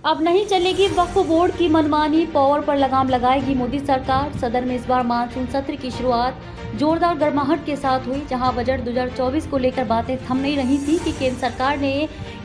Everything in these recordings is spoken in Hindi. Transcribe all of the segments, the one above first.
अब नहीं चलेगी वक्फ बोर्ड की मनमानी, पावर पर लगाम लगाएगी मोदी सरकार। सदन में इस बार मानसून सत्र की शुरुआत जोरदार गर्माहट के साथ हुई, जहां बजट 2024 को लेकर बातें थम नहीं रही थी कि केंद्र सरकार ने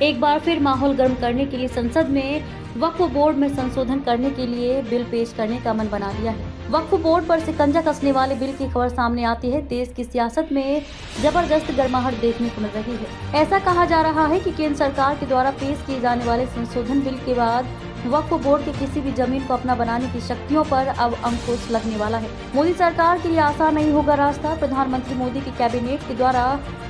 एक बार फिर माहौल गर्म करने के लिए संसद में वक्फ बोर्ड में संशोधन करने के लिए बिल पेश करने का मन बना लिया है। वक्फ बोर्ड पर शिकंजा कसने वाले बिल की खबर सामने आती है। देश की सियासत में जबरदस्त गर्माहट देखने को मिल रही है। ऐसा कहा जा रहा है कि केंद्र सरकार के द्वारा पेश किए जाने वाले संशोधन बिल के बाद वक्फ बोर्ड के किसी भी जमीन को अपना बनाने की शक्तियों पर अब अंकुश लगने वाला है। मोदी सरकार के लिए आसान नहीं होगा रास्ता। प्रधानमंत्री मोदी की कैबिनेट के द्वारा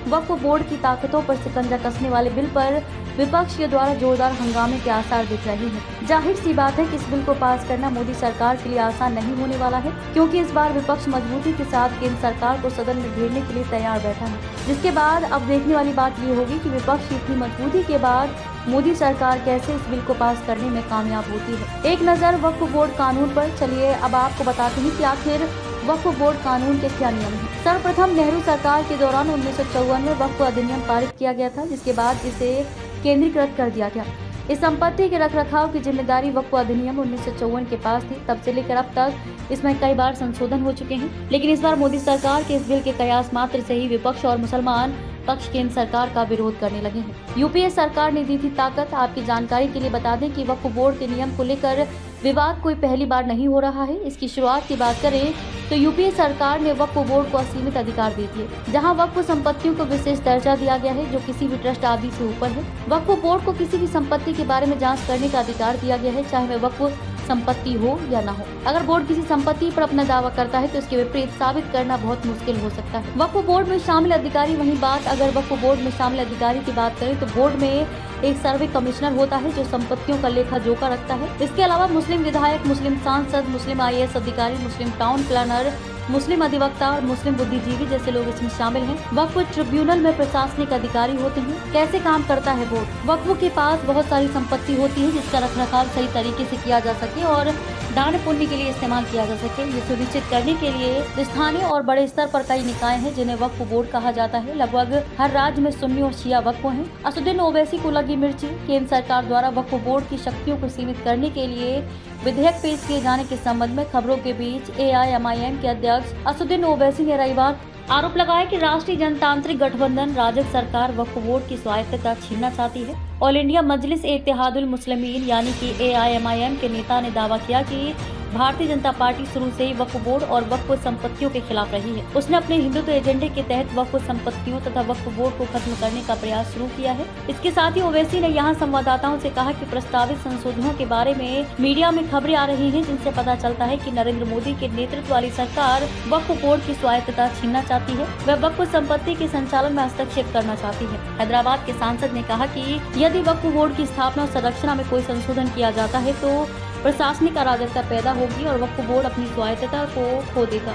वक्फ बोर्ड की ताकतों पर शिकंजा कसने वाले बिल पर विपक्ष के द्वारा जोरदार हंगामे के आसार दिख रहे हैं। जाहिर सी बात है कि इस बिल को पास करना मोदी सरकार के लिए आसान नहीं होने वाला है, क्योंकि इस बार विपक्ष मजबूती के साथ केंद्र सरकार को सदन में घेरने के लिए तैयार बैठा है। जिसके बाद अब देखने वाली बात ये होगी कि विपक्ष की इतनी मजबूती के बाद मोदी सरकार कैसे इस बिल को पास करने में कामयाब होती है। एक नज़र वक्फ बोर्ड कानून पर। चलिए अब आपको बताते हैं कि आखिर वक्फ बोर्ड कानून के क्या नियम हैं। सर्वप्रथम नेहरू सरकार के दौरान 1954 में वक्फ अधिनियम पारित किया गया था, जिसके बाद इसे केंद्रीकृत कर दिया गया। इस संपत्ति के रखरखाव की जिम्मेदारी वक्फ अधिनियम 1954 के पास थी। तब से लेकर अब तक इसमें कई बार संशोधन हो चुके हैं, लेकिन इस बार मोदी सरकार के इस बिल के कयास मात्र से ही विपक्ष और मुसलमान पक्ष केंद्र सरकार का विरोध करने लगे हैं। यूपीए सरकार ने दी थी ताकत। आपकी जानकारी के लिए बता दें कि वक्फ बोर्ड के नियम को लेकर विवाद कोई पहली बार नहीं हो रहा है। इसकी शुरुआत की बात करें तो यूपीए सरकार ने वक्फ बोर्ड को असीमित अधिकार दे दिए, जहां वक्फ संपत्तियों को विशेष दर्जा दिया गया है, जो किसी भी ट्रस्ट आदि से ऊपर है। वक्फ बोर्ड को किसी भी संपत्ति के बारे में जांच करने का अधिकार दिया गया है, चाहे वह वक्फ संपत्ति हो या ना हो। अगर बोर्ड किसी संपत्ति पर अपना दावा करता है तो इसके विपरीत साबित करना बहुत मुश्किल हो सकता है। वक्फ बोर्ड में शामिल अधिकारी वहीं बात अगर वक्फ बोर्ड में शामिल अधिकारी की बात करें तो बोर्ड में एक सर्वे कमिश्नर होता है, जो संपत्तियों का लेखा जोखा रखता है। इसके अलावा मुस्लिम विधायक, मुस्लिम सांसद, मुस्लिम IAS अधिकारी, मुस्लिम टाउन प्लानर, मुस्लिम अधिवक्ता और मुस्लिम बुद्धिजीवी जैसे लोग इसमें शामिल हैं। वक्फ ट्रिब्यूनल में प्रशासनिक अधिकारी होते हैं। कैसे काम करता है बोर्ड? वक्फ के पास बहुत सारी संपत्ति होती है, जिसका रखरखाव सही तरीके से किया जा सके और दान पुण्य के लिए इस्तेमाल किया जा सके। ये सुनिश्चित करने के लिए स्थानीय और बड़े स्तर पर कई निकाय हैं, जिन्हें वक्फ बोर्ड कहा जाता है। लगभग हर राज्य में सुन्नी और शिया वक्फ हैं। असदुद्दीन ओवैसी को लगी मिर्ची। केंद्र सरकार द्वारा वक्फ बोर्ड की शक्तियों को सीमित करने के लिए विधेयक पेश किए जाने के संबंध में खबरों के बीच AIMIM के अध्यक्ष असदुद्दीन ओवैसी ने रविवार आरोप लगाया कि राष्ट्रीय जनतांत्रिक गठबंधन राजग सरकार वक्फ बोर्ड की स्वायत्तता छीनना चाहती है। ऑल इंडिया मजलिस इत्तेहादुल मुस्लिमीन यानी कि AIMIM के नेता ने दावा किया कि भारतीय जनता पार्टी शुरू से ही वक्फ बोर्ड और वक्फ संपत्तियों के खिलाफ रही है। उसने अपने हिंदुत्व एजेंडे के तहत वक्फ संपत्तियों तथा वक्फ बोर्ड को खत्म करने का प्रयास शुरू किया है। इसके साथ ही ओवैसी ने यहां संवाददाताओं से कहा कि प्रस्तावित संशोधनों के बारे में मीडिया में खबरें आ रही हैं, जिनसे पता चलता है कि नरेंद्र मोदी के नेतृत्व वाली सरकार वक्फ बोर्ड की स्वायत्तता छीनना चाहती है। वह वक्फ संपत्ति के संचालन में हस्तक्षेप करना चाहती है। हैदराबाद के सांसद ने कहा कि यदि वक्फ बोर्ड की स्थापना और संरचना में कोई संशोधन किया जाता है तो प्रशासनिक अराजकता पैदा होगी और वक्फ बोर्ड अपनी स्वायत्तता को खो देगा।